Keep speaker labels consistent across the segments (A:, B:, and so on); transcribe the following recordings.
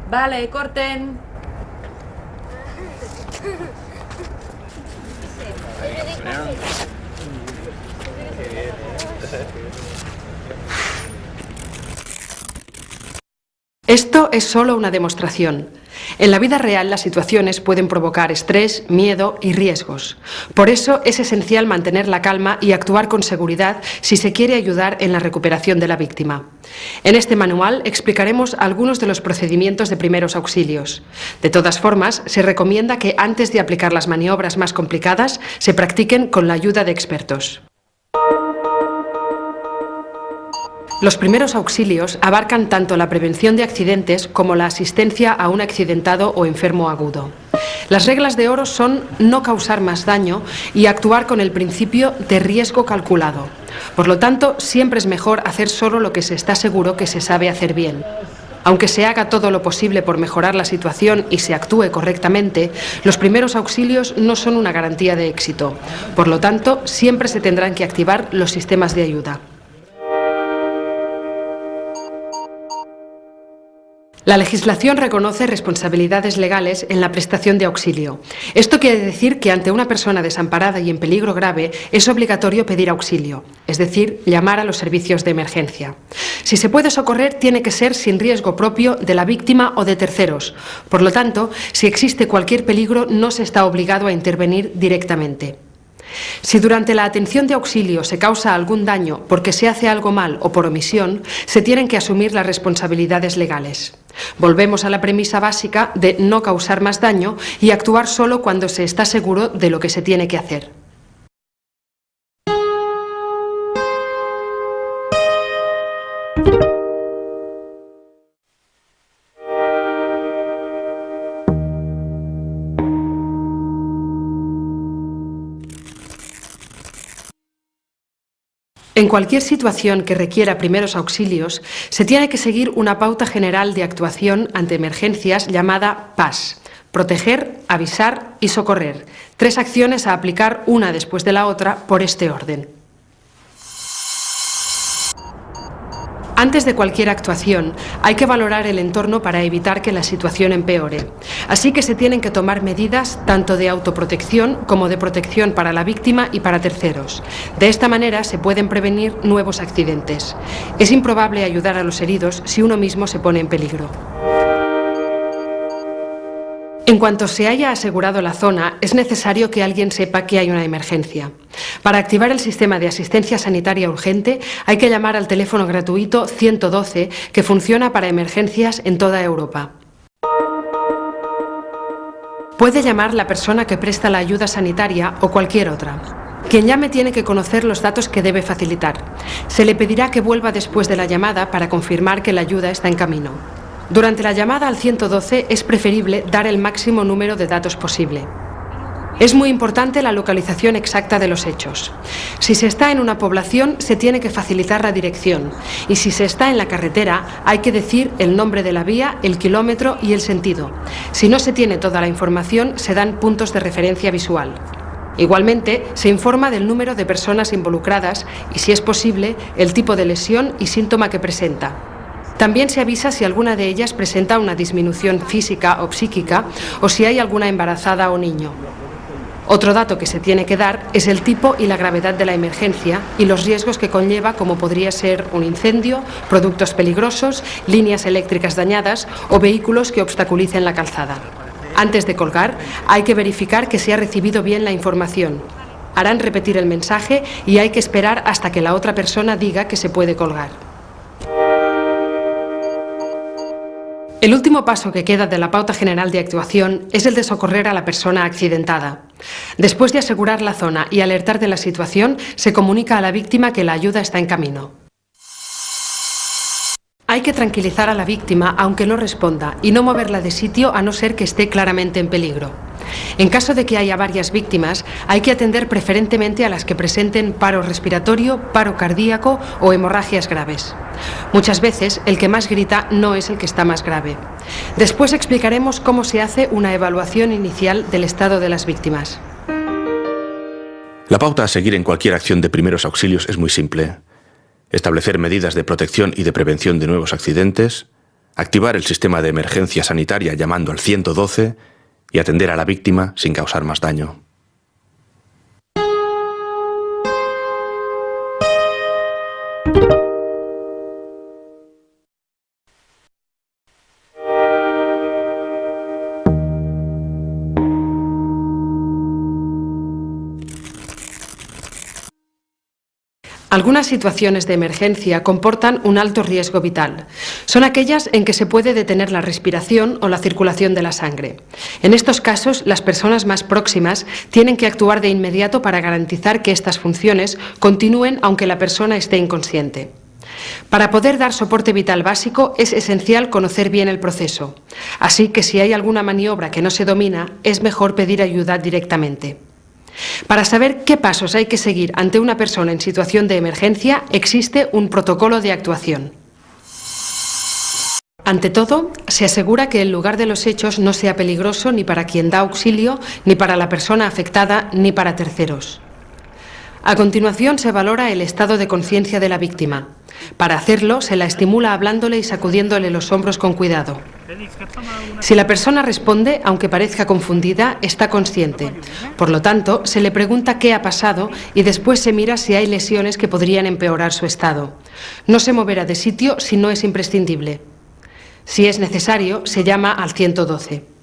A: Vale, corten.
B: Esto es solo una demostración. En la vida real las situaciones pueden provocar estrés, miedo y riesgos. Por eso es esencial mantener la calma y actuar con seguridad si se quiere ayudar en la recuperación de la víctima. En este manual explicaremos algunos de los procedimientos de primeros auxilios. De todas formas, se recomienda que antes de aplicar las maniobras más complicadas se practiquen con la ayuda de expertos. Los primeros auxilios abarcan tanto la prevención de accidentes como la asistencia a un accidentado o enfermo agudo. Las reglas de oro son no causar más daño y actuar con el principio de riesgo calculado. Por lo tanto, siempre es mejor hacer solo lo que se está seguro que se sabe hacer bien. Aunque se haga todo lo posible por mejorar la situación y se actúe correctamente, los primeros auxilios no son una garantía de éxito. Por lo tanto, siempre se tendrán que activar los sistemas de ayuda. La legislación reconoce responsabilidades legales en la prestación de auxilio. Esto quiere decir que ante una persona desamparada y en peligro grave es obligatorio pedir auxilio, es decir, llamar a los servicios de emergencia. Si se puede socorrer, tiene que ser sin riesgo propio de la víctima o de terceros. Por lo tanto, si existe cualquier peligro, no se está obligado a intervenir directamente. Si durante la atención de auxilio se causa algún daño porque se hace algo mal o por omisión, se tienen que asumir las responsabilidades legales. Volvemos a la premisa básica de no causar más daño y actuar solo cuando se está seguro de lo que se tiene que hacer. En cualquier situación que requiera primeros auxilios, se tiene que seguir una pauta general de actuación ante emergencias llamada PAS: proteger, avisar y socorrer. 3 acciones a aplicar una después de la otra por este orden. Antes de cualquier actuación, hay que valorar el entorno para evitar que la situación empeore. Así que se tienen que tomar medidas tanto de autoprotección como de protección para la víctima y para terceros. De esta manera se pueden prevenir nuevos accidentes. Es improbable ayudar a los heridos si uno mismo se pone en peligro. En cuanto se haya asegurado la zona, es necesario que alguien sepa que hay una emergencia. Para activar el sistema de asistencia sanitaria urgente hay que llamar al teléfono gratuito 112 que funciona para emergencias en toda Europa. Puede llamar la persona que presta la ayuda sanitaria o cualquier otra. Quien llame tiene que conocer los datos que debe facilitar. Se le pedirá que vuelva después de la llamada para confirmar que la ayuda está en camino. Durante la llamada al 112 es preferible dar el máximo número de datos posible. Es muy importante la localización exacta de los hechos. Si se está en una población, se tiene que facilitar la dirección. Y si se está en la carretera, hay que decir el nombre de la vía, el kilómetro y el sentido. Si no se tiene toda la información, se dan puntos de referencia visual. Igualmente, se informa del número de personas involucradas y, si es posible, el tipo de lesión y síntoma que presenta. También se avisa si alguna de ellas presenta una disminución física o psíquica o si hay alguna embarazada o niño. Otro dato que se tiene que dar es el tipo y la gravedad de la emergencia y los riesgos que conlleva, como podría ser un incendio, productos peligrosos, líneas eléctricas dañadas o vehículos que obstaculicen la calzada. Antes de colgar, hay que verificar que se ha recibido bien la información. Harán repetir el mensaje y hay que esperar hasta que la otra persona diga que se puede colgar. El último paso que queda de la pauta general de actuación es el de socorrer a la persona accidentada. Después de asegurar la zona y alertar de la situación, se comunica a la víctima que la ayuda está en camino. Hay que tranquilizar a la víctima aunque no responda y no moverla de sitio a no ser que esté claramente en peligro. En caso de que haya varias víctimas, hay que atender preferentemente a las que presenten paro respiratorio, paro cardíaco o hemorragias graves. Muchas veces el que más grita no es el que está más grave. Después explicaremos cómo se hace una evaluación inicial del estado de las víctimas.
C: La pauta a seguir en cualquier acción de primeros auxilios es muy simple. Establecer medidas de protección y de prevención de nuevos accidentes, activar el sistema de emergencia sanitaria llamando al 112 y atender a la víctima sin causar más daño.
B: Algunas situaciones de emergencia comportan un alto riesgo vital. Son aquellas en que se puede detener la respiración o la circulación de la sangre. En estos casos, las personas más próximas tienen que actuar de inmediato para garantizar que estas funciones continúen aunque la persona esté inconsciente. Para poder dar soporte vital básico es esencial conocer bien el proceso. Así que si hay alguna maniobra que no se domina, es mejor pedir ayuda directamente. Para saber qué pasos hay que seguir ante una persona en situación de emergencia, existe un protocolo de actuación. Ante todo, se asegura que el lugar de los hechos no sea peligroso ni para quien da auxilio, ni para la persona afectada, ni para terceros. A continuación, se valora el estado de conciencia de la víctima. Para hacerlo, se la estimula hablándole y sacudiéndole los hombros con cuidado. Si la persona responde, aunque parezca confundida, está consciente. Por lo tanto, se le pregunta qué ha pasado y después se mira si hay lesiones que podrían empeorar su estado. No se moverá de sitio si no es imprescindible. Si es necesario, se llama al 112.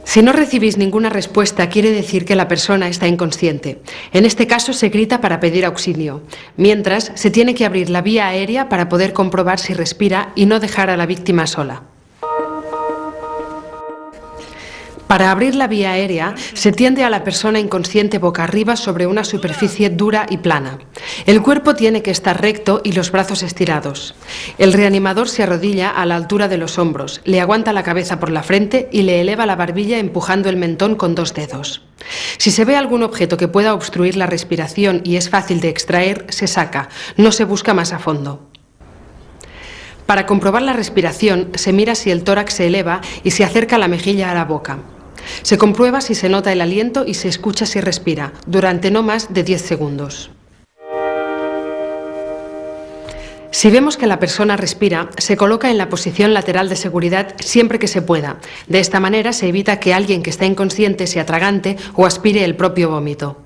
B: Si no recibís ninguna respuesta, quiere decir que la persona está inconsciente. En este caso se grita para pedir auxilio. Mientras, se tiene que abrir la vía aérea para poder comprobar si respira y no dejar a la víctima sola. Para abrir la vía aérea, se tiende a la persona inconsciente boca arriba sobre una superficie dura y plana. El cuerpo tiene que estar recto y los brazos estirados. El reanimador se arrodilla a la altura de los hombros, le aguanta la cabeza por la frente y le eleva la barbilla empujando el mentón con 2 dedos. Si se ve algún objeto que pueda obstruir la respiración y es fácil de extraer, se saca, no se busca más a fondo. Para comprobar la respiración, se mira si el tórax se eleva y se acerca la mejilla a la boca. Se comprueba si se nota el aliento y se escucha si respira, durante no más de 10 segundos. Si vemos que la persona respira, se coloca en la posición lateral de seguridad siempre que se pueda. De esta manera se evita que alguien que está inconsciente se atragante o aspire el propio vómito.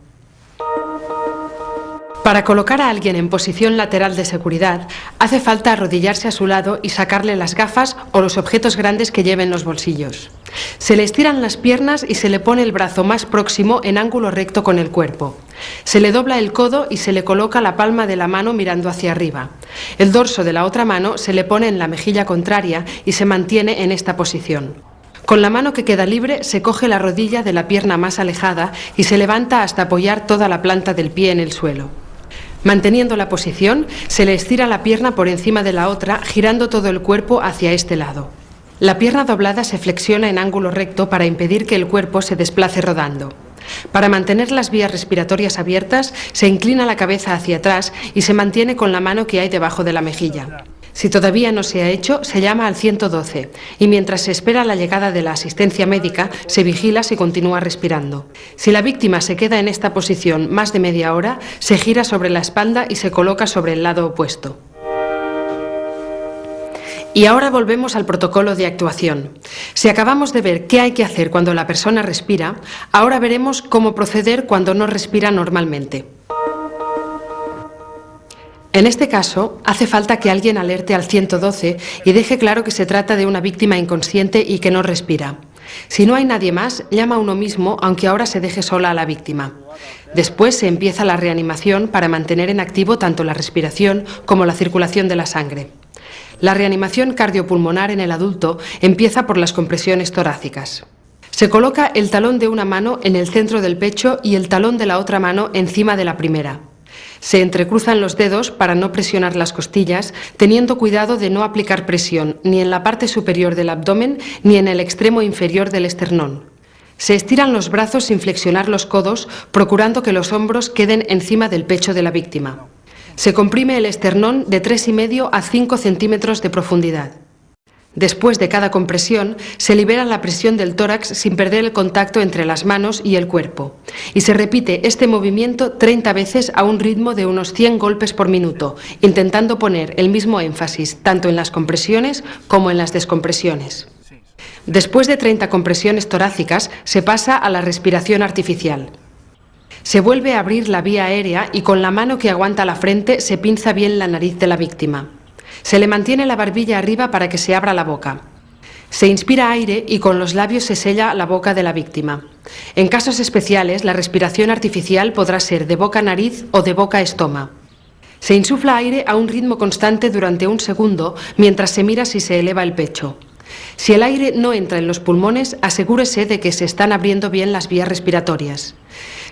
B: Para colocar a alguien en posición lateral de seguridad, hace falta arrodillarse a su lado y sacarle las gafas o los objetos grandes que lleve en los bolsillos. Se le estiran las piernas y se le pone el brazo más próximo en ángulo recto con el cuerpo. Se le dobla el codo y se le coloca la palma de la mano mirando hacia arriba. El dorso de la otra mano se le pone en la mejilla contraria y se mantiene en esta posición. Con la mano que queda libre se coge la rodilla de la pierna más alejada y se levanta hasta apoyar toda la planta del pie en el suelo. Manteniendo la posición, se le estira la pierna por encima de la otra, girando todo el cuerpo hacia este lado. La pierna doblada se flexiona en ángulo recto para impedir que el cuerpo se desplace rodando. Para mantener las vías respiratorias abiertas, se inclina la cabeza hacia atrás y se mantiene con la mano que hay debajo de la mejilla. Si todavía no se ha hecho, se llama al 112 y mientras se espera la llegada de la asistencia médica, se vigila si continúa respirando. Si la víctima se queda en esta posición más de media hora, se gira sobre la espalda y se coloca sobre el lado opuesto. Y ahora volvemos al protocolo de actuación. Si acabamos de ver qué hay que hacer cuando la persona respira, ahora veremos cómo proceder cuando no respira normalmente. En este caso, hace falta que alguien alerte al 112 y deje claro que se trata de una víctima inconsciente y que no respira. Si no hay nadie más, llama a uno mismo, aunque ahora se deje sola a la víctima. Después se empieza la reanimación para mantener en activo tanto la respiración como la circulación de la sangre. La reanimación cardiopulmonar en el adulto empieza por las compresiones torácicas. Se coloca el talón de una mano en el centro del pecho y el talón de la otra mano encima de la primera. Se entrecruzan los dedos para no presionar las costillas, teniendo cuidado de no aplicar presión ni en la parte superior del abdomen ni en el extremo inferior del esternón. Se estiran los brazos sin flexionar los codos, procurando que los hombros queden encima del pecho de la víctima. Se comprime el esternón de 3,5 a 5 centímetros de profundidad. Después de cada compresión, se libera la presión del tórax sin perder el contacto entre las manos y el cuerpo. Y se repite este movimiento 30 veces a un ritmo de unos 100 golpes por minuto, intentando poner el mismo énfasis tanto en las compresiones como en las descompresiones. Después de 30 compresiones torácicas, se pasa a la respiración artificial. Se vuelve a abrir la vía aérea y con la mano que aguanta la frente se pinza bien la nariz de la víctima. Se le mantiene la barbilla arriba para que se abra la boca. Se inspira aire y con los labios se sella la boca de la víctima. En casos especiales, la respiración artificial podrá ser de boca-nariz o de boca-estoma. Se insufla aire a un ritmo constante durante un segundo mientras se mira si se eleva el pecho. Si el aire no entra en los pulmones, asegúrese de que se están abriendo bien las vías respiratorias.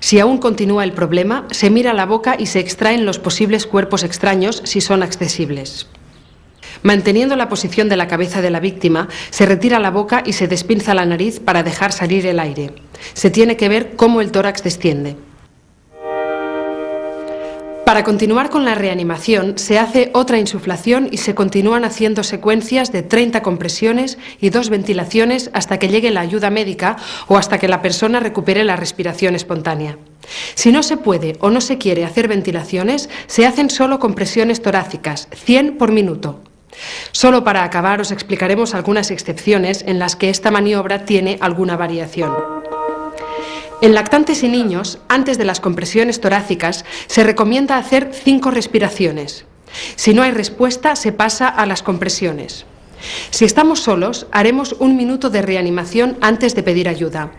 B: Si aún continúa el problema, se mira la boca y se extraen los posibles cuerpos extraños si son accesibles. Manteniendo la posición de la cabeza de la víctima, se retira la boca y se despinza la nariz para dejar salir el aire. Se tiene que ver cómo el tórax desciende. Para continuar con la reanimación, se hace otra insuflación y se continúan haciendo secuencias de 30 compresiones y 2 ventilaciones hasta que llegue la ayuda médica o hasta que la persona recupere la respiración espontánea. Si no se puede o no se quiere hacer ventilaciones, se hacen solo compresiones torácicas, 100 por minuto. Solo para acabar os explicaremos algunas excepciones en las que esta maniobra tiene alguna variación. En lactantes y niños, antes de las compresiones torácicas, se recomienda hacer 5 respiraciones. Si no hay respuesta, se pasa a las compresiones. Si estamos solos, haremos 1 minuto de reanimación antes de pedir ayuda.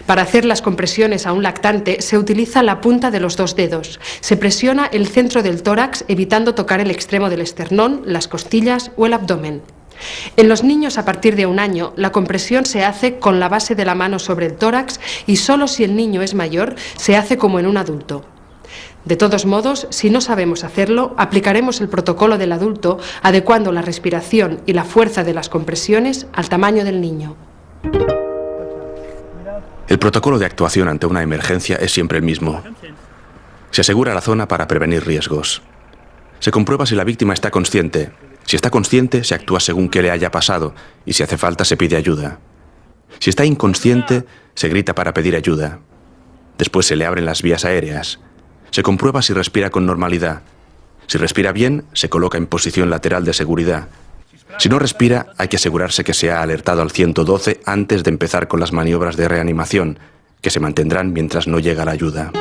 B: Para hacer las compresiones a un lactante se utiliza la punta de los 2 dedos. Se presiona el centro del tórax evitando tocar el extremo del esternón, las costillas o el abdomen. En los niños a partir de 1 año, la compresión se hace con la base de la mano sobre el tórax y solo si el niño es mayor se hace como en un adulto. De todos modos, si no sabemos hacerlo, aplicaremos el protocolo del adulto adecuando la respiración y la fuerza de las compresiones al tamaño del niño.
C: El protocolo de actuación ante una emergencia es siempre el mismo. Se asegura la zona para prevenir riesgos. Se comprueba si la víctima está consciente. Si está consciente, se actúa según qué le haya pasado y si hace falta se pide ayuda. Si está inconsciente, se grita para pedir ayuda. Después se le abren las vías aéreas. Se comprueba si respira con normalidad. Si respira bien, se coloca en posición lateral de seguridad. Si no respira, hay que asegurarse que se ha alertado al 112 antes de empezar con las maniobras de reanimación, que se mantendrán mientras no llega la ayuda.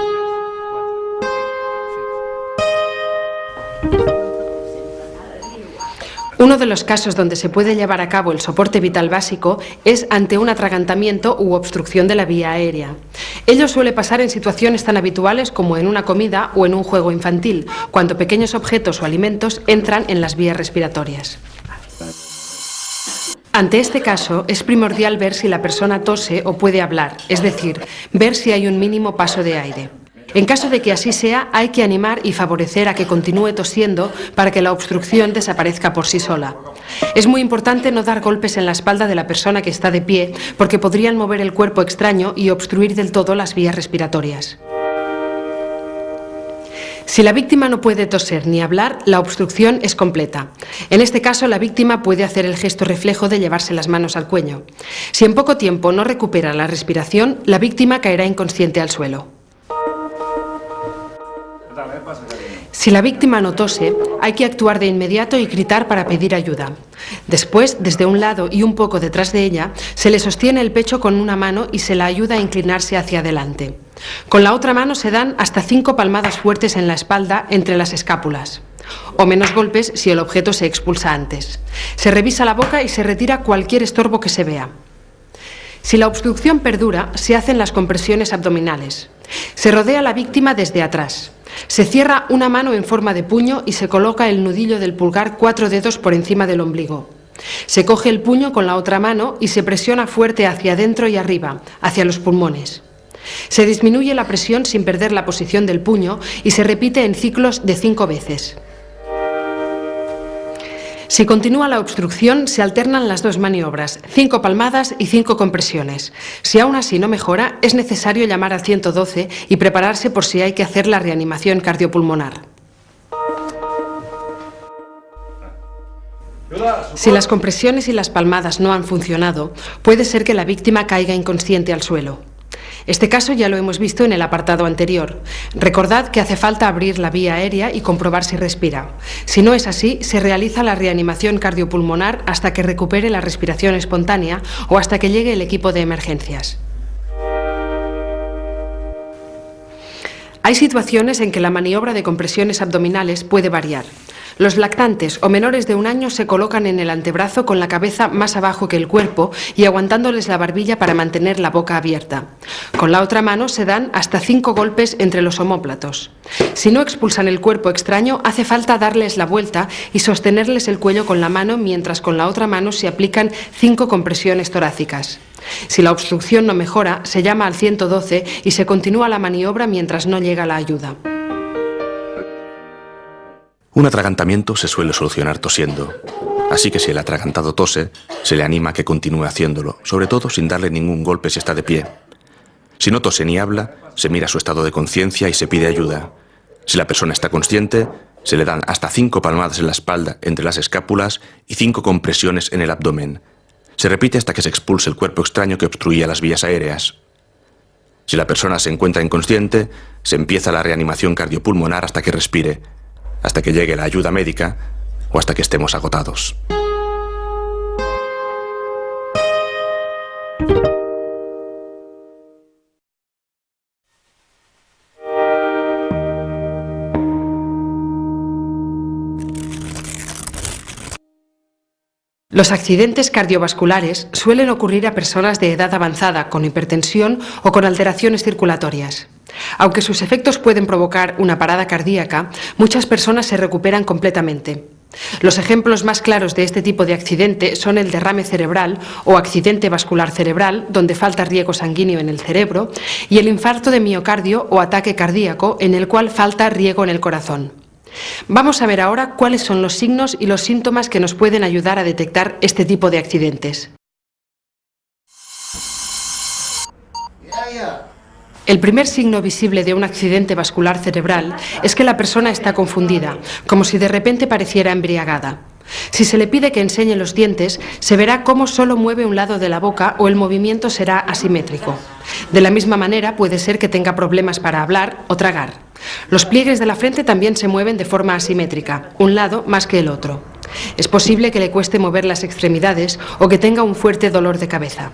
B: Uno de los casos donde se puede llevar a cabo el soporte vital básico es ante un atragantamiento u obstrucción de la vía aérea. Ello suele pasar en situaciones tan habituales como en una comida o en un juego infantil, cuando pequeños objetos o alimentos entran en las vías respiratorias. Ante este caso, es primordial ver si la persona tose o puede hablar, es decir, ver si hay un mínimo paso de aire. En caso de que así sea, hay que animar y favorecer a que continúe tosiendo para que la obstrucción desaparezca por sí sola. Es muy importante no dar golpes en la espalda de la persona que está de pie, porque podrían mover el cuerpo extraño y obstruir del todo las vías respiratorias. Si la víctima no puede toser ni hablar, la obstrucción es completa. En este caso, la víctima puede hacer el gesto reflejo de llevarse las manos al cuello. Si en poco tiempo no recupera la respiración, la víctima caerá inconsciente al suelo. Si la víctima no tose, hay que actuar de inmediato y gritar para pedir ayuda. Después, desde un lado y un poco detrás de ella, se le sostiene el pecho con una mano y se la ayuda a inclinarse hacia adelante. Con la otra mano se dan hasta 5 palmadas fuertes en la espalda entre las escápulas, o menos golpes si el objeto se expulsa antes. Se revisa la boca y se retira cualquier estorbo que se vea. Si la obstrucción perdura, se hacen las compresiones abdominales. Se rodea a la víctima desde atrás. Se cierra una mano en forma de puño y se coloca el nudillo del pulgar 4 dedos por encima del ombligo. Se coge el puño con la otra mano y se presiona fuerte hacia adentro y arriba, hacia los pulmones. Se disminuye la presión sin perder la posición del puño y se repite en ciclos de 5 veces. Si continúa la obstrucción, se alternan las 2 maniobras, 5 palmadas y 5 compresiones. Si aún así no mejora, es necesario llamar al 112 y prepararse por si hay que hacer la reanimación cardiopulmonar. Si las compresiones y las palmadas no han funcionado, puede ser que la víctima caiga inconsciente al suelo. Este caso ya lo hemos visto en el apartado anterior. Recordad que hace falta abrir la vía aérea y comprobar si respira. Si no es así, se realiza la reanimación cardiopulmonar hasta que recupere la respiración espontánea o hasta que llegue el equipo de emergencias. Hay situaciones en que la maniobra de compresiones abdominales puede variar. Los lactantes o menores de 1 año se colocan en el antebrazo con la cabeza más abajo que el cuerpo y aguantándoles la barbilla para mantener la boca abierta. Con la otra mano se dan hasta 5 golpes entre los omóplatos. Si no expulsan el cuerpo extraño, hace falta darles la vuelta y sostenerles el cuello con la mano mientras con la otra mano se aplican 5 compresiones torácicas. Si la obstrucción no mejora, se llama al 112 y se continúa la maniobra mientras no llega la ayuda.
C: Un atragantamiento se suele solucionar tosiendo, así que si el atragantado tose, se le anima a que continúe haciéndolo, sobre todo sin darle ningún golpe si está de pie. Si no tose ni habla, se mira su estado de conciencia y se pide ayuda. Si la persona está consciente, se le dan hasta 5 palmadas en la espalda entre las escápulas y 5 compresiones en el abdomen. Se repite hasta que se expulse el cuerpo extraño que obstruía las vías aéreas. Si la persona se encuentra inconsciente, se empieza la reanimación cardiopulmonar hasta que respire, hasta que llegue la ayuda médica o hasta que estemos agotados.
B: Los accidentes cardiovasculares suelen ocurrir a personas de edad avanzada con hipertensión o con alteraciones circulatorias. Aunque sus efectos pueden provocar una parada cardíaca, muchas personas se recuperan completamente. Los ejemplos más claros de este tipo de accidente son el derrame cerebral o accidente vascular cerebral, donde falta riego sanguíneo en el cerebro, y el infarto de miocardio o ataque cardíaco, en el cual falta riego en el corazón. Vamos a ver ahora cuáles son los signos y los síntomas que nos pueden ayudar a detectar este tipo de accidentes. El primer signo visible de un accidente vascular cerebral es que la persona está confundida, como si de repente pareciera embriagada. Si se le pide que enseñe los dientes, se verá cómo solo mueve un lado de la boca o el movimiento será asimétrico. De la misma manera puede ser que tenga problemas para hablar o tragar. Los pliegues de la frente también se mueven de forma asimétrica, un lado más que el otro. Es posible que le cueste mover las extremidades o que tenga un fuerte dolor de cabeza.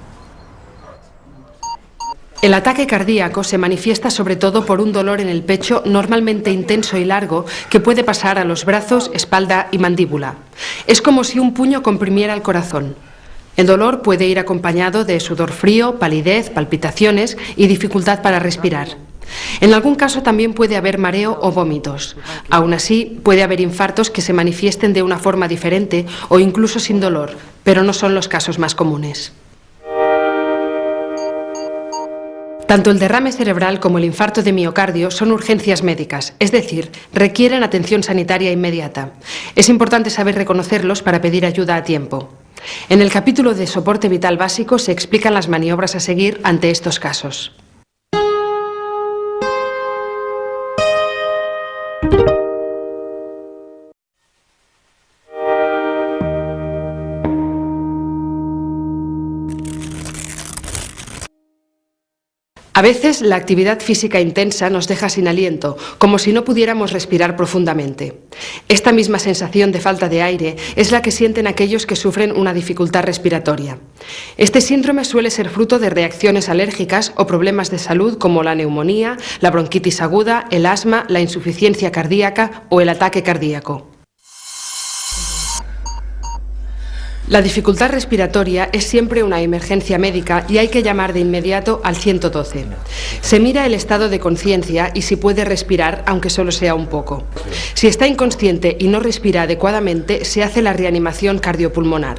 B: El ataque cardíaco se manifiesta sobre todo por un dolor en el pecho normalmente intenso y largo que puede pasar a los brazos, espalda y mandíbula. Es como si un puño comprimiera el corazón. El dolor puede ir acompañado de sudor frío, palidez, palpitaciones y dificultad para respirar. En algún caso también puede haber mareo o vómitos. Aún así, puede haber infartos que se manifiesten de una forma diferente o incluso sin dolor, pero no son los casos más comunes. Tanto el derrame cerebral como el infarto de miocardio son urgencias médicas, es decir, requieren atención sanitaria inmediata. Es importante saber reconocerlos para pedir ayuda a tiempo. En el capítulo de soporte vital básico se explican las maniobras a seguir ante estos casos. A veces la actividad física intensa nos deja sin aliento, como si no pudiéramos respirar profundamente. Esta misma sensación de falta de aire es la que sienten aquellos que sufren una dificultad respiratoria. Este síndrome suele ser fruto de reacciones alérgicas o problemas de salud como la neumonía, la bronquitis aguda, el asma, la insuficiencia cardíaca o el ataque cardíaco. La dificultad respiratoria es siempre una emergencia médica y hay que llamar de inmediato al 112. Se mira el estado de conciencia y si puede respirar, aunque solo sea un poco. Si está inconsciente y no respira adecuadamente, se hace la reanimación cardiopulmonar.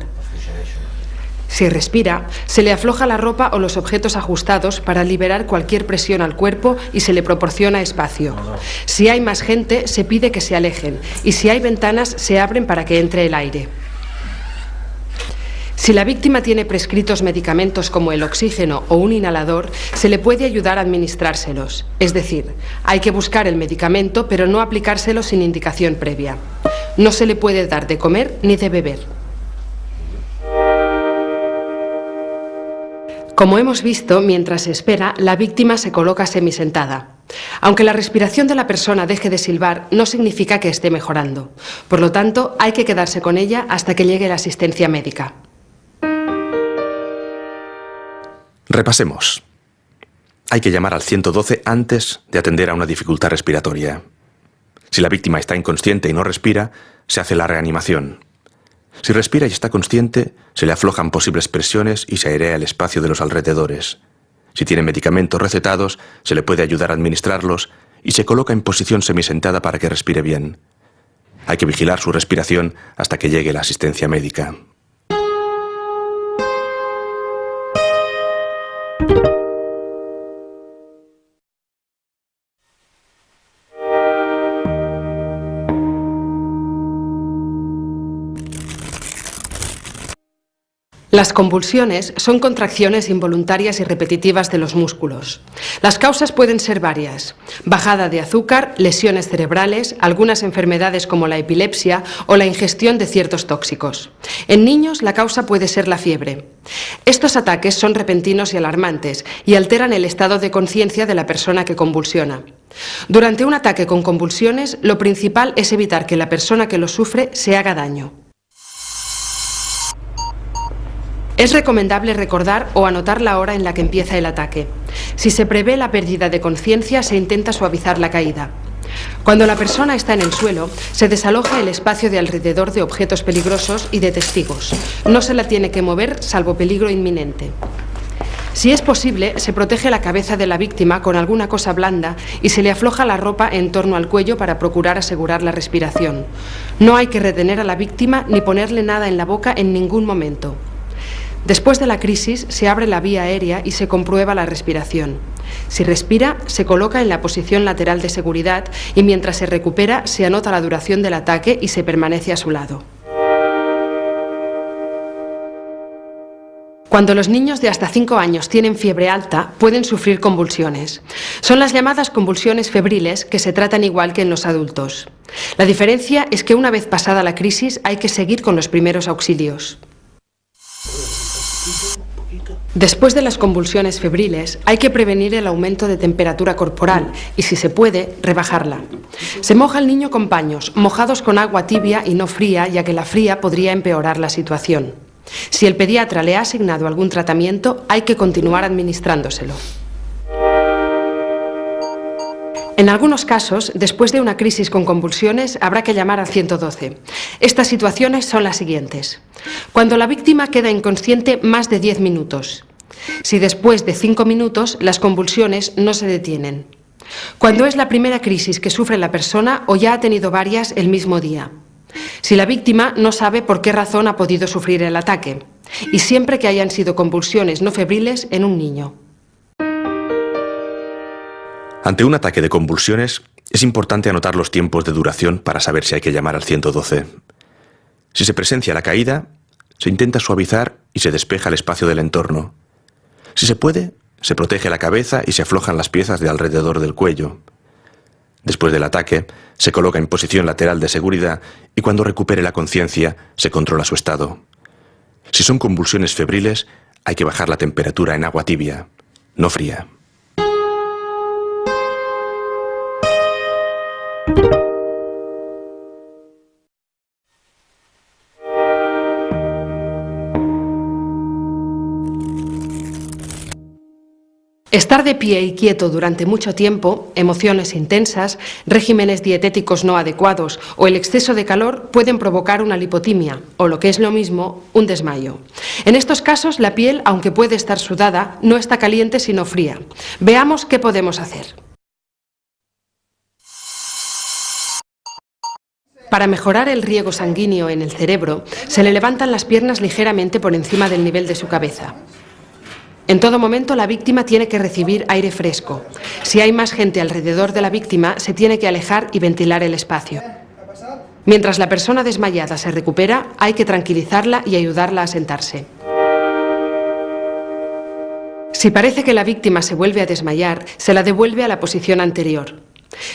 B: Si respira, se le afloja la ropa o los objetos ajustados para liberar cualquier presión al cuerpo y se le proporciona espacio. Si hay más gente, se pide que se alejen y si hay ventanas, se abren para que entre el aire. Si la víctima tiene prescritos medicamentos como el oxígeno o un inhalador, se le puede ayudar a administrárselos. Es decir, hay que buscar el medicamento, pero no aplicárselo sin indicación previa. No se le puede dar de comer ni de beber. Como hemos visto, mientras se espera, la víctima se coloca semisentada. Aunque la respiración de la persona deje de silbar, no significa que esté mejorando. Por lo tanto, hay que quedarse con ella hasta que llegue la asistencia médica.
C: Repasemos. Hay que llamar al 112 antes de atender a una dificultad respiratoria. Si la víctima está inconsciente y no respira, se hace la reanimación. Si respira y está consciente, se le aflojan posibles presiones y se airea el espacio de los alrededores. Si tiene medicamentos recetados, se le puede ayudar a administrarlos y se coloca en posición semisentada para que respire bien. Hay que vigilar su respiración hasta que llegue la asistencia médica.
B: Las convulsiones son contracciones involuntarias y repetitivas de los músculos. Las causas pueden ser varias: bajada de azúcar, lesiones cerebrales, algunas enfermedades como la epilepsia o la ingestión de ciertos tóxicos. En niños, la causa puede ser la fiebre. Estos ataques son repentinos y alarmantes y alteran el estado de conciencia de la persona que convulsiona. Durante un ataque con convulsiones, lo principal es evitar que la persona que lo sufre se haga daño. Es recomendable recordar o anotar la hora en la que empieza el ataque. Si se prevé la pérdida de conciencia, se intenta suavizar la caída. Cuando la persona está en el suelo, se desaloja el espacio de alrededor de objetos peligrosos y de testigos. No se la tiene que mover, salvo peligro inminente. Si es posible, se protege la cabeza de la víctima con alguna cosa blanda y se le afloja la ropa en torno al cuello para procurar asegurar la respiración. No hay que retener a la víctima ni ponerle nada en la boca en ningún momento. Después de la crisis, se abre la vía aérea y se comprueba la respiración. Si respira, se coloca en la posición lateral de seguridad y mientras se recupera, se anota la duración del ataque y se permanece a su lado. Cuando los niños de hasta 5 años tienen fiebre alta, pueden sufrir convulsiones. Son las llamadas convulsiones febriles, que se tratan igual que en los adultos. La diferencia es que una vez pasada la crisis hay que seguir con los primeros auxilios. Después de las convulsiones febriles, hay que prevenir el aumento de temperatura corporal y, si se puede, rebajarla. Se moja al niño con paños, mojados con agua tibia y no fría, ya que la fría podría empeorar la situación. Si el pediatra le ha asignado algún tratamiento, hay que continuar administrándoselo. En algunos casos, después de una crisis con convulsiones, habrá que llamar al 112. Estas situaciones son las siguientes: cuando la víctima queda inconsciente más de 10 minutos. Si después de 5 minutos las convulsiones no se detienen. Cuando es la primera crisis que sufre la persona o ya ha tenido varias el mismo día. Si la víctima no sabe por qué razón ha podido sufrir el ataque. Y siempre que hayan sido convulsiones no febriles en un niño.
C: Ante un ataque de convulsiones, es importante anotar los tiempos de duración para saber si hay que llamar al 112. Si se presencia la caída, se intenta suavizar y se despeja el espacio del entorno. Si se puede, se protege la cabeza y se aflojan las piezas de alrededor del cuello. Después del ataque, se coloca en posición lateral de seguridad y cuando recupere la conciencia, se controla su estado. Si son convulsiones febriles, hay que bajar la temperatura en agua tibia, no fría.
B: Estar de pie y quieto durante mucho tiempo, emociones intensas, regímenes dietéticos no adecuados o el exceso de calor pueden provocar una lipotimia o, lo que es lo mismo, un desmayo. En estos casos, la piel, aunque puede estar sudada, no está caliente sino fría. Veamos qué podemos hacer. Para mejorar el riego sanguíneo en el cerebro, se le levantan las piernas ligeramente por encima del nivel de su cabeza. En todo momento la víctima tiene que recibir aire fresco. Si hay más gente alrededor de la víctima, se tiene que alejar y ventilar el espacio. Mientras la persona desmayada se recupera, hay que tranquilizarla y ayudarla a sentarse. Si parece que la víctima se vuelve a desmayar, se la devuelve a la posición anterior.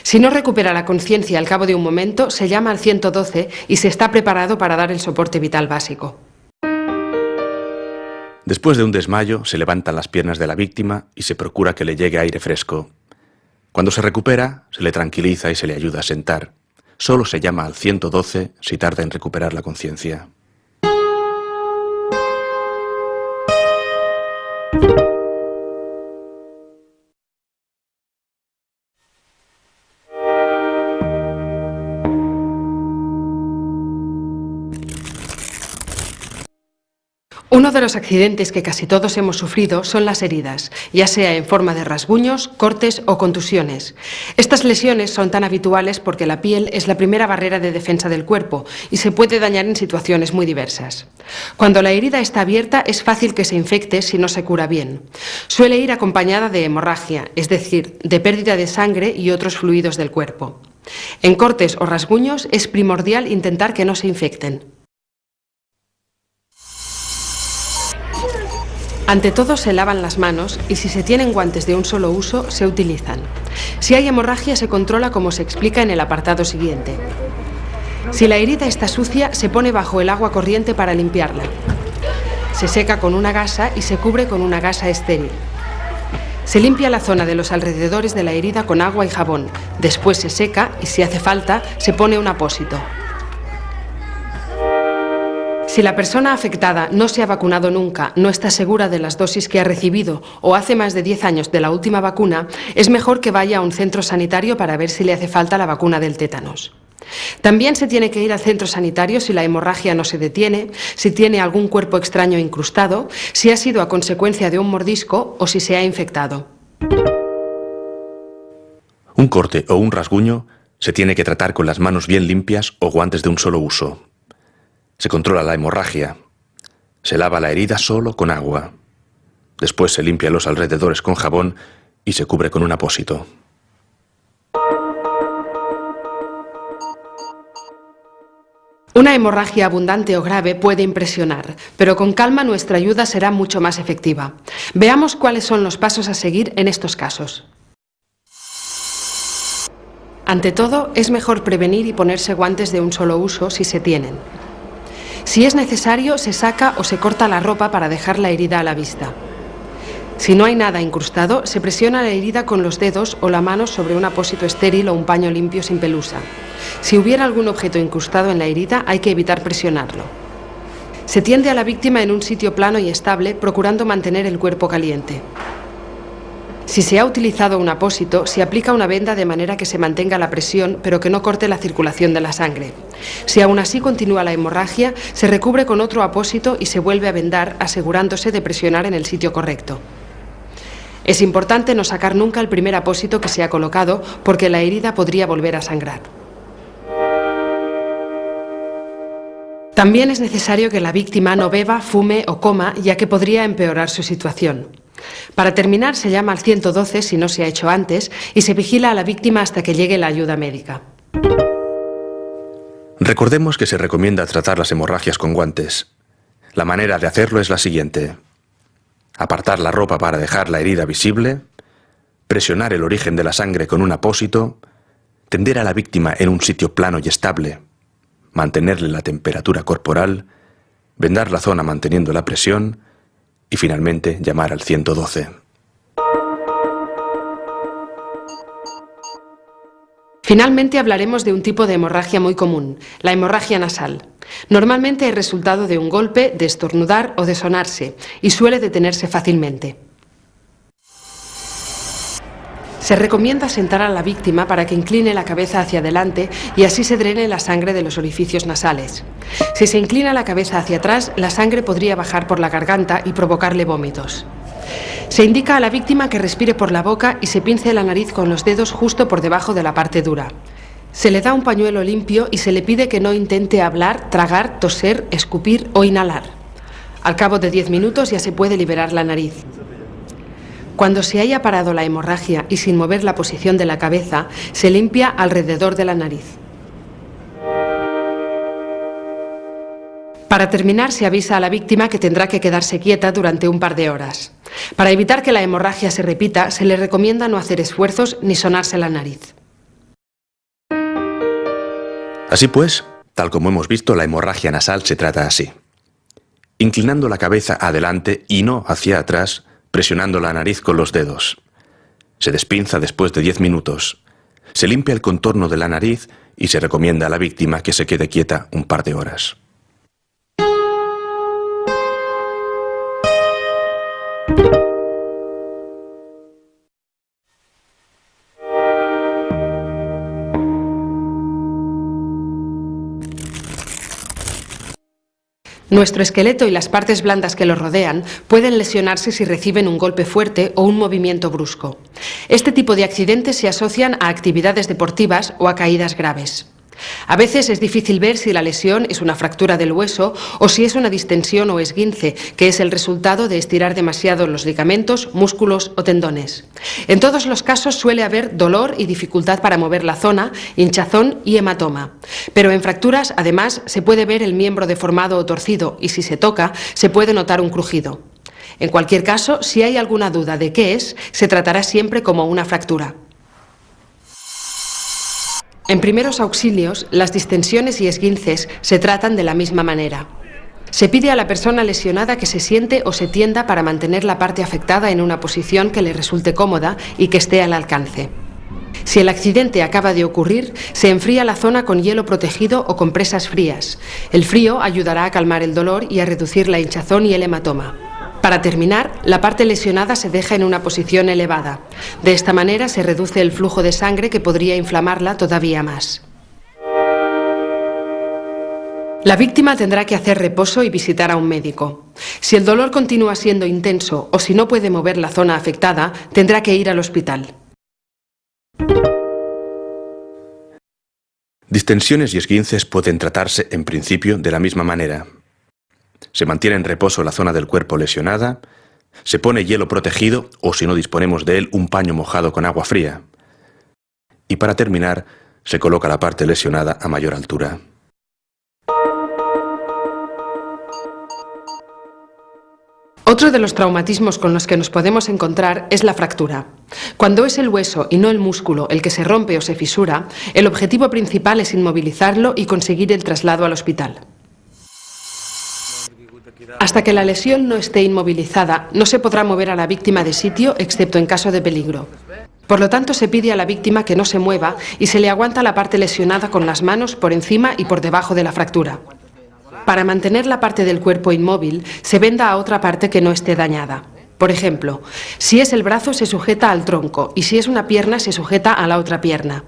B: Si no recupera la conciencia al cabo de un momento, se llama al 112 y se está preparado para dar el soporte vital básico.
C: Después de un desmayo, se levantan las piernas de la víctima y se procura que le llegue aire fresco. Cuando se recupera, se le tranquiliza y se le ayuda a sentar. Solo se llama al 112 si tarda en recuperar la conciencia.
B: Uno de los accidentes que casi todos hemos sufrido son las heridas, ya sea en forma de rasguños, cortes o contusiones. Estas lesiones son tan habituales porque la piel es la primera barrera de defensa del cuerpo y se puede dañar en situaciones muy diversas. Cuando la herida está abierta es fácil que se infecte si no se cura bien. Suele ir acompañada de hemorragia, es decir, de pérdida de sangre y otros fluidos del cuerpo. En cortes o rasguños es primordial intentar que no se infecten. Ante todo se lavan las manos y si se tienen guantes de un solo uso, se utilizan. Si hay hemorragia se controla como se explica en el apartado siguiente. Si la herida está sucia, se pone bajo el agua corriente para limpiarla. Se seca con una gasa y se cubre con una gasa estéril. Se limpia la zona de los alrededores de la herida con agua y jabón. Después se seca y si hace falta, se pone un apósito. Si la persona afectada no se ha vacunado nunca, no está segura de las dosis que ha recibido o hace más de 10 años de la última vacuna, es mejor que vaya a un centro sanitario para ver si le hace falta la vacuna del tétanos. También se tiene que ir al centro sanitario si la hemorragia no se detiene, si tiene algún cuerpo extraño incrustado, si ha sido a consecuencia de un mordisco o si se ha infectado.
C: Un corte o un rasguño se tiene que tratar con las manos bien limpias o guantes de un solo uso. Se controla la hemorragia. Se lava la herida solo con agua. Después se limpia los alrededores con jabón y se cubre con un apósito.
B: Una hemorragia abundante o grave puede impresionar, pero con calma nuestra ayuda será mucho más efectiva. Veamos cuáles son los pasos a seguir en estos casos. Ante todo, es mejor prevenir y ponerse guantes de un solo uso si se tienen. Si es necesario, se saca o se corta la ropa para dejar la herida a la vista. Si no hay nada incrustado, se presiona la herida con los dedos o la mano sobre un apósito estéril o un paño limpio sin pelusa. Si hubiera algún objeto incrustado en la herida, hay que evitar presionarlo. Se tiende a la víctima en un sitio plano y estable, procurando mantener el cuerpo caliente. Si se ha utilizado un apósito, se aplica una venda de manera que se mantenga la presión, pero que no corte la circulación de la sangre. Si aún así continúa la hemorragia, se recubre con otro apósito y se vuelve a vendar, asegurándose de presionar en el sitio correcto. Es importante no sacar nunca el primer apósito que se ha colocado, porque la herida podría volver a sangrar. También es necesario que la víctima no beba, fume o coma, ya que podría empeorar su situación. Para terminar, se llama al 112 si no se ha hecho antes y se vigila a la víctima hasta que llegue la ayuda médica.
C: Recordemos que se recomienda tratar las hemorragias con guantes. La manera de hacerlo es la siguiente: apartar la ropa para dejar la herida visible, presionar el origen de la sangre con un apósito, tender a la víctima en un sitio plano y estable, mantenerle la temperatura corporal, vendar la zona manteniendo la presión y finalmente llamar al 112.
B: Finalmente hablaremos de un tipo de hemorragia muy común, la hemorragia nasal. Normalmente es resultado de un golpe, de estornudar o de sonarse y suele detenerse fácilmente. Se recomienda sentar a la víctima para que incline la cabeza hacia adelante y así se drene la sangre de los orificios nasales. Si se inclina la cabeza hacia atrás, la sangre podría bajar por la garganta y provocarle vómitos. Se indica a la víctima que respire por la boca y se pince la nariz con los dedos justo por debajo de la parte dura. Se le da un pañuelo limpio y se le pide que no intente hablar, tragar, toser, escupir o inhalar. Al cabo de 10 minutos ya se puede liberar la nariz. Cuando se haya parado la hemorragia y sin mover la posición de la cabeza, se limpia alrededor de la nariz. Para terminar, se avisa a la víctima que tendrá que quedarse quieta durante un par de horas. Para evitar que la hemorragia se repita, se le recomienda no hacer esfuerzos ni sonarse la nariz.
C: Así pues, tal como hemos visto, la hemorragia nasal se trata así. inclinando la cabeza adelante y no hacia atrás, presionando la nariz con los dedos. Se despinza después de 10 minutos. Se limpia el contorno de la nariz y se recomienda a la víctima que se quede quieta un par de horas.
B: Nuestro esqueleto y las partes blandas que lo rodean pueden lesionarse si reciben un golpe fuerte o un movimiento brusco. Este tipo de accidentes se asocian a actividades deportivas o a caídas graves. A veces es difícil ver si la lesión es una fractura del hueso o si es una distensión o esguince, que es el resultado de estirar demasiado los ligamentos, músculos o tendones. En todos los casos suele haber dolor y dificultad para mover la zona, hinchazón y hematoma. Pero en fracturas, además, se puede ver el miembro deformado o torcido y si se toca, se puede notar un crujido. En cualquier caso, si hay alguna duda de qué es, se tratará siempre como una fractura. En primeros auxilios, las distensiones y esguinces se tratan de la misma manera. Se pide a la persona lesionada que se siente o se tienda para mantener la parte afectada en una posición que le resulte cómoda y que esté al alcance. Si el accidente acaba de ocurrir, se enfría la zona con hielo protegido o compresas frías. El frío ayudará a calmar el dolor y a reducir la hinchazón y el hematoma. Para terminar, la parte lesionada se deja en una posición elevada. De esta manera se reduce el flujo de sangre que podría inflamarla todavía más. La víctima tendrá que hacer reposo y visitar a un médico. Si el dolor continúa siendo intenso o si no puede mover la zona afectada, tendrá que ir al hospital.
C: Distensiones y esguinces pueden tratarse en principio de la misma manera. Se mantiene en reposo la zona del cuerpo lesionada, se pone hielo protegido o, si no disponemos de él, un paño mojado con agua fría. Y para terminar, se coloca la parte lesionada a mayor altura.
B: Otro de los traumatismos con los que nos podemos encontrar es la fractura. Cuando es el hueso y no el músculo el que se rompe o se fisura, el objetivo principal es inmovilizarlo y conseguir el traslado al hospital. Hasta que la lesión no esté inmovilizada, no se podrá mover a la víctima de sitio, excepto en caso de peligro. Por lo tanto, se pide a la víctima que no se mueva y se le aguanta la parte lesionada con las manos por encima y por debajo de la fractura. Para mantener la parte del cuerpo inmóvil, se venda a otra parte que no esté dañada. Por ejemplo, si es el brazo, se sujeta al tronco y si es una pierna, se sujeta a la otra pierna.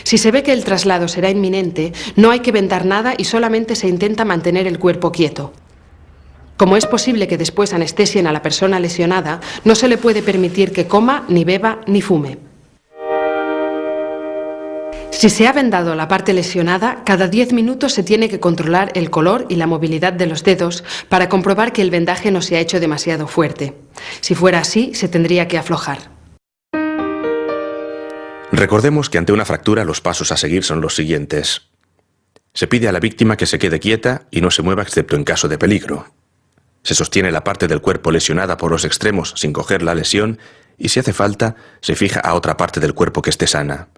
B: Si se ve que el traslado será inminente, no hay que vendar nada y solamente se intenta mantener el cuerpo quieto. Como es posible que después anestesien a la persona lesionada, no se le puede permitir que coma, ni beba, ni fume. Si se ha vendado la parte lesionada, cada 10 minutos se tiene que controlar el color y la movilidad de los dedos para comprobar que el vendaje no se ha hecho demasiado fuerte. Si fuera así, se tendría que aflojar.
C: Recordemos que ante una fractura los pasos a seguir son los siguientes. Se pide a la víctima que se quede quieta y no se mueva excepto en caso de peligro. Se sostiene la parte del cuerpo lesionada por los extremos sin coger la lesión y, si hace falta, se fija a otra parte del cuerpo que esté sana.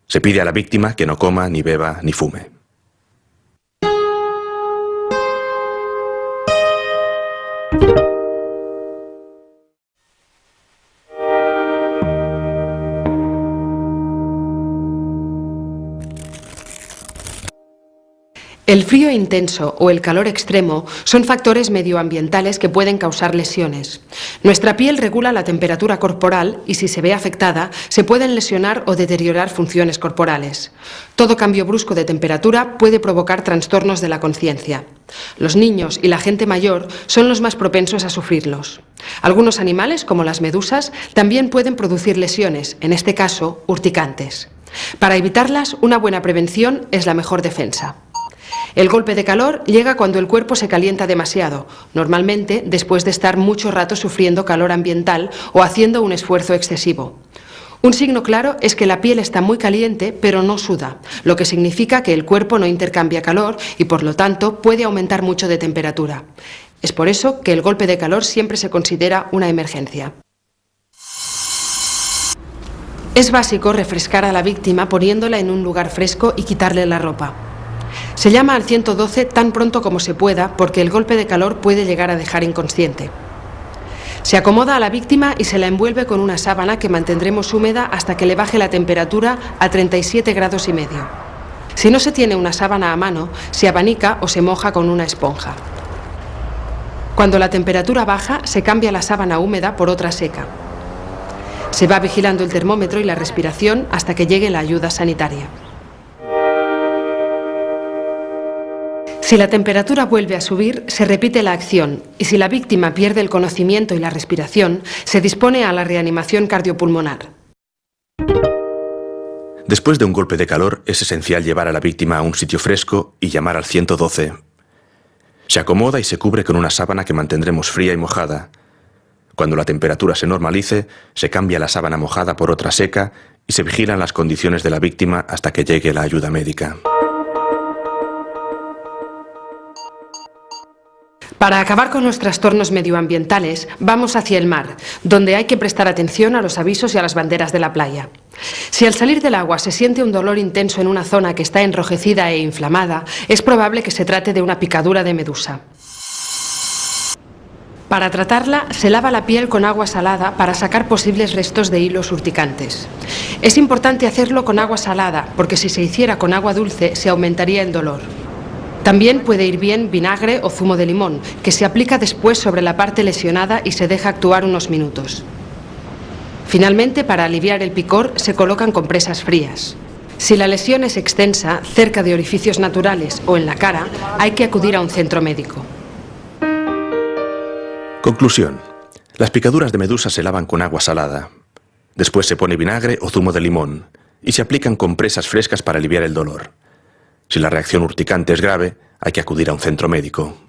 C: Se pide a la víctima que no coma, ni beba, ni fume.
B: El frío intenso o el calor extremo son factores medioambientales que pueden causar lesiones. Nuestra piel regula la temperatura corporal y, si se ve afectada, se pueden lesionar o deteriorar funciones corporales. Todo cambio brusco de temperatura puede provocar trastornos de la conciencia. Los niños y la gente mayor son los más propensos a sufrirlos. Algunos animales, como las medusas, también pueden producir lesiones, en este caso, urticantes. Para evitarlas, una buena prevención es la mejor defensa. El golpe de calor llega cuando el cuerpo se calienta demasiado, normalmente después de estar mucho rato sufriendo calor ambiental o haciendo un esfuerzo excesivo. Un signo claro es que la piel está muy caliente pero no suda, lo que significa que el cuerpo no intercambia calor y por lo tanto puede aumentar mucho de temperatura. Es por eso que el golpe de calor siempre se considera una emergencia. Es básico refrescar a la víctima poniéndola en un lugar fresco y quitarle la ropa. Se llama al 112 tan pronto como se pueda porque el golpe de calor puede llegar a dejar inconsciente. Se acomoda a la víctima y se la envuelve con una sábana que mantendremos húmeda hasta que le baje la temperatura a 37,5 grados. Si no se tiene una sábana a mano, se abanica o se moja con una esponja. Cuando la temperatura baja, se cambia la sábana húmeda por otra seca. Se va vigilando el termómetro y la respiración hasta que llegue la ayuda sanitaria. Si la temperatura vuelve a subir, se repite la acción y si la víctima pierde el conocimiento y la respiración, se dispone a la reanimación cardiopulmonar.
C: Después de un golpe de calor, es esencial llevar a la víctima a un sitio fresco y llamar al 112. Se acomoda y se cubre con una sábana que mantendremos fría y mojada. Cuando la temperatura se normalice, se cambia la sábana mojada por otra seca y se vigilan las condiciones de la víctima hasta que llegue la ayuda médica.
B: Para acabar con los trastornos medioambientales, vamos hacia el mar, donde hay que prestar atención a los avisos y a las banderas de la playa. Si al salir del agua se siente un dolor intenso en una zona que está enrojecida e inflamada, es probable que se trate de una picadura de medusa. Para tratarla, se lava la piel con agua salada para sacar posibles restos de hilos urticantes. Es importante hacerlo con agua salada, porque si se hiciera con agua dulce, se aumentaría el dolor. También puede ir bien vinagre o zumo de limón, que se aplica después sobre la parte lesionada y se deja actuar unos minutos. Finalmente, para aliviar el picor, se colocan compresas frías. Si la lesión es extensa, cerca de orificios naturales o en la cara, hay que acudir a un centro médico.
C: Conclusión. Las picaduras de medusa se lavan con agua salada. Después se pone vinagre o zumo de limón y se aplican compresas frescas para aliviar el dolor. Si la reacción urticante es grave, hay que acudir a un centro médico.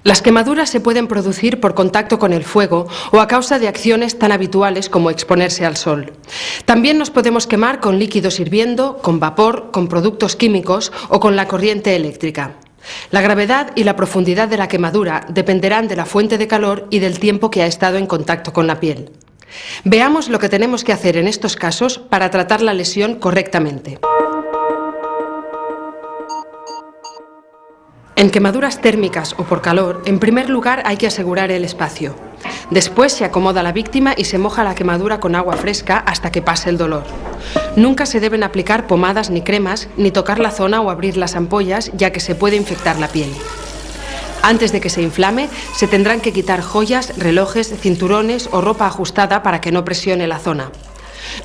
B: Las quemaduras se pueden producir por contacto con el fuego o a causa de acciones tan habituales como exponerse al sol. También nos podemos quemar con líquidos hirviendo, con vapor, con productos químicos o con la corriente eléctrica. La gravedad y la profundidad de la quemadura dependerán de la fuente de calor y del tiempo que ha estado en contacto con la piel. Veamos lo que tenemos que hacer en estos casos para tratar la lesión correctamente. En quemaduras térmicas o por calor, en primer lugar hay que asegurar el espacio. Después se acomoda a la víctima y se moja la quemadura con agua fresca hasta que pase el dolor. Nunca se deben aplicar pomadas ni cremas, ni tocar la zona o abrir las ampollas, ya que se puede infectar la piel. Antes de que se inflame, se tendrán que quitar joyas, relojes, cinturones o ropa ajustada para que no presione la zona.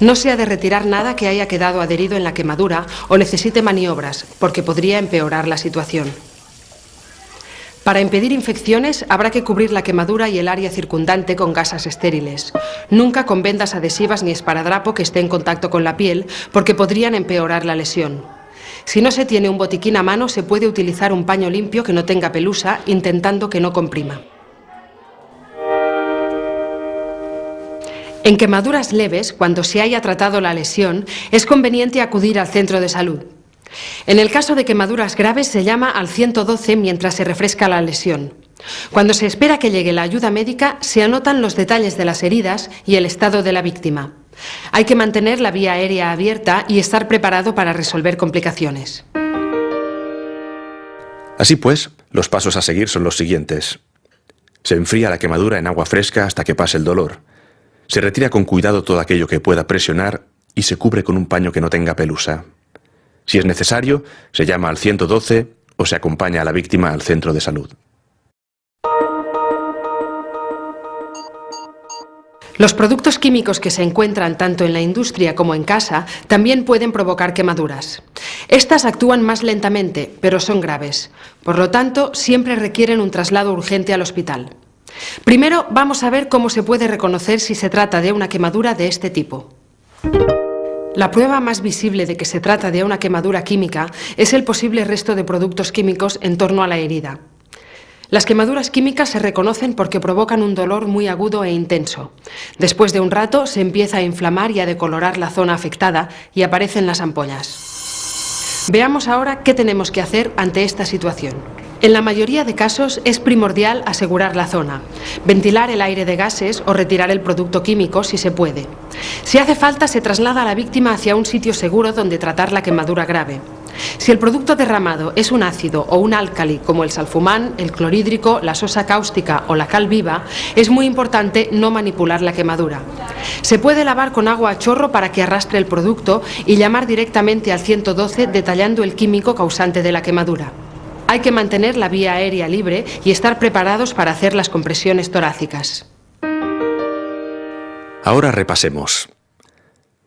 B: No se ha de retirar nada que haya quedado adherido en la quemadura o necesite maniobras, porque podría empeorar la situación. Para impedir infecciones, habrá que cubrir la quemadura y el área circundante con gasas estériles. Nunca con vendas adhesivas ni esparadrapo que esté en contacto con la piel, porque podrían empeorar la lesión. Si no se tiene un botiquín a mano, se puede utilizar un paño limpio que no tenga pelusa, intentando que no comprima. En quemaduras leves, cuando se haya tratado la lesión, es conveniente acudir al centro de salud. En el caso de quemaduras graves se llama al 112 mientras se refresca la lesión. Cuando se espera que llegue la ayuda médica, se anotan los detalles de las heridas y el estado de la víctima. Hay que mantener la vía aérea abierta y estar preparado para resolver complicaciones.
C: Así pues, los pasos a seguir son los siguientes. Se enfría la quemadura en agua fresca hasta que pase el dolor. Se retira con cuidado todo aquello que pueda presionar y se cubre con un paño que no tenga pelusa. Si es necesario, se llama al 112 o se acompaña a la víctima al centro de salud.
B: Los productos químicos que se encuentran tanto en la industria como en casa también pueden provocar quemaduras. Estas actúan más lentamente, pero son graves. Por lo tanto, siempre requieren un traslado urgente al hospital. Primero, vamos a ver cómo se puede reconocer si se trata de una quemadura de este tipo. La prueba más visible de que se trata de una quemadura química es el posible resto de productos químicos en torno a la herida. Las quemaduras químicas se reconocen porque provocan un dolor muy agudo e intenso. Después de un rato se empieza a inflamar y a decolorar la zona afectada y aparecen las ampollas. Veamos ahora qué tenemos que hacer ante esta situación. En la mayoría de casos es primordial asegurar la zona, ventilar el aire de gases o retirar el producto químico si se puede. Si hace falta, se traslada a la víctima hacia un sitio seguro donde tratar la quemadura grave. Si el producto derramado es un ácido o un álcali como el salfumán, el clorhídrico, la sosa cáustica o la cal viva, es muy importante no manipular la quemadura. Se puede lavar con agua a chorro para que arrastre el producto y llamar directamente al 112 detallando el químico causante de la quemadura. Hay que mantener la vía aérea libre y estar preparados para hacer las compresiones torácicas.
C: Ahora repasemos.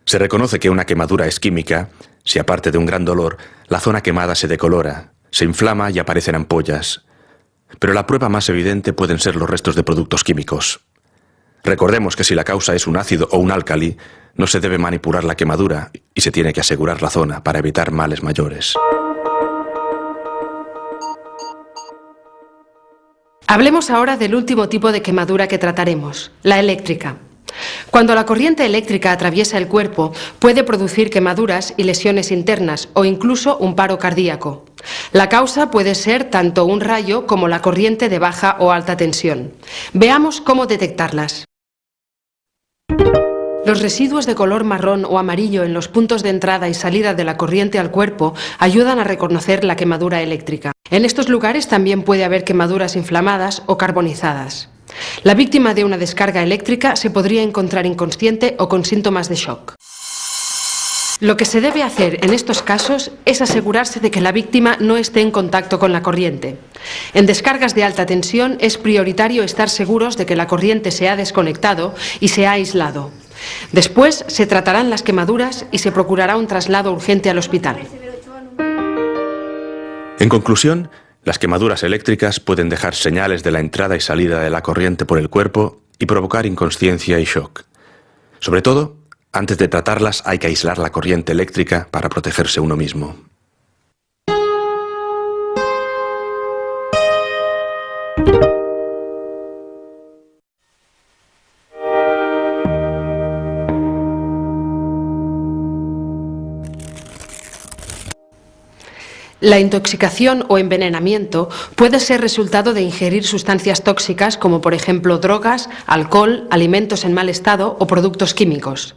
C: Se reconoce que una quemadura es química si, aparte de un gran dolor, la zona quemada se decolora, se inflama y aparecen ampollas. Pero la prueba más evidente pueden ser los restos de productos químicos. Recordemos que si la causa es un ácido o un álcali, no se debe manipular la quemadura y se tiene que asegurar la zona para evitar males mayores.
B: Hablemos ahora del último tipo de quemadura que trataremos, la eléctrica. Cuando la corriente eléctrica atraviesa el cuerpo, puede producir quemaduras y lesiones internas o incluso un paro cardíaco. La causa puede ser tanto un rayo como la corriente de baja o alta tensión. Veamos cómo detectarlas. Los residuos de color marrón o amarillo en los puntos de entrada y salida de la corriente al cuerpo ayudan a reconocer la quemadura eléctrica. En estos lugares también puede haber quemaduras inflamadas o carbonizadas. La víctima de una descarga eléctrica se podría encontrar inconsciente o con síntomas de shock. Lo que se debe hacer en estos casos es asegurarse de que la víctima no esté en contacto con la corriente. En descargas de alta tensión es prioritario estar seguros de que la corriente se ha desconectado y se ha aislado. Después se tratarán las quemaduras y se procurará un traslado urgente al hospital.
C: En conclusión, las quemaduras eléctricas pueden dejar señales de la entrada y salida de la corriente por el cuerpo y provocar inconsciencia y shock. Sobre todo, antes de tratarlas hay que aislar la corriente eléctrica para protegerse uno mismo.
B: La intoxicación o envenenamiento puede ser resultado de ingerir sustancias tóxicas como por ejemplo drogas, alcohol, alimentos en mal estado o productos químicos.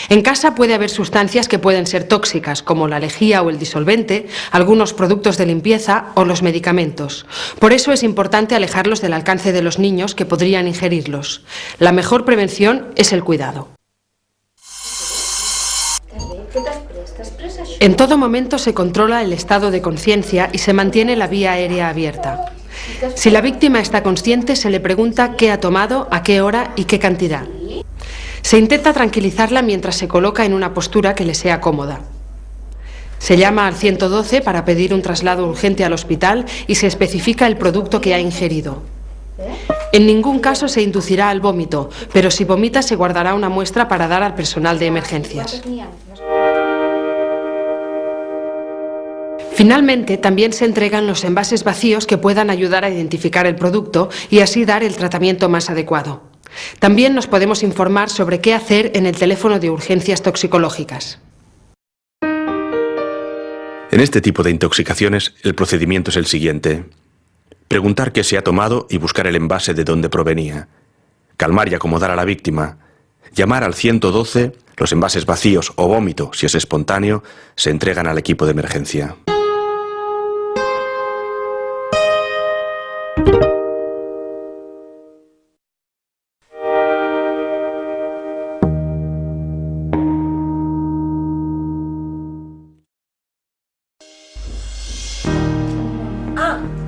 B: En casa puede haber sustancias que pueden ser tóxicas como la lejía o el disolvente, algunos productos de limpieza o los medicamentos. Por eso es importante alejarlos del alcance de los niños que podrían ingerirlos. La mejor prevención es el cuidado. En todo momento se controla el estado de conciencia y se mantiene la vía aérea abierta. Si la víctima está consciente, se le pregunta qué ha tomado, a qué hora y qué cantidad. Se intenta tranquilizarla mientras se coloca en una postura que le sea cómoda. Se llama al 112 para pedir un traslado urgente al hospital y se especifica el producto que ha ingerido. En ningún caso se inducirá al vómito, pero si vomita se guardará una muestra para dar al personal de emergencias. Finalmente, también se entregan los envases vacíos que puedan ayudar a identificar el producto y así dar el tratamiento más adecuado. También nos podemos informar sobre qué hacer en el teléfono de urgencias toxicológicas.
C: En este tipo de intoxicaciones, el procedimiento es el siguiente. Preguntar qué se ha tomado y buscar el envase de dónde provenía. Calmar y acomodar a la víctima. Llamar al 112, los envases vacíos o vómito, si es espontáneo, se entregan al equipo de emergencia.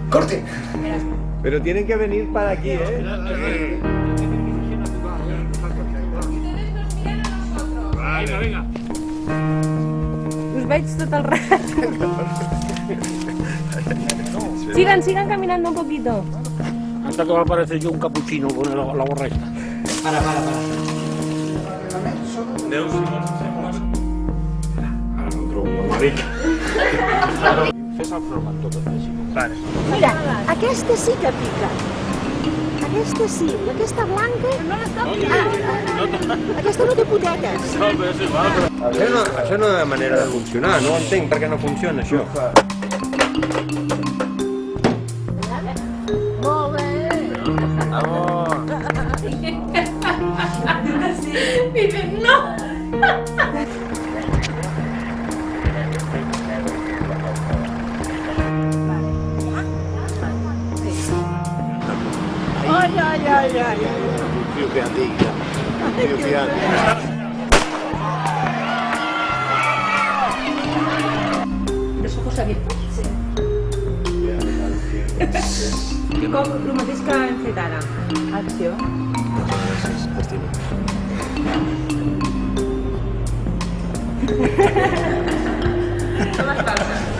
A: ¡Corte! Pero tienen que venir para aquí, ¿eh?
D: Venga. Us veig tot el rato. Sigan caminando un poquito.
E: Hasta que va a aparecer yo un capuchino con la gorra esta.
A: Para.
D: Mira, aquesta sí que pica.
F: Aquesta sí, i aquesta blanca... No les toquis! Aquesta no té potetes.
A: Això no és manera de funcionar, no entenc per què no funciona això.
F: Molt bé!
D: Dices, no.
F: Ai, ai, ai, ai!
A: Più che antica, più che antica.
D: Los ojos abiertos. I com el mateix que hem fet ara. Acció. Com es passa?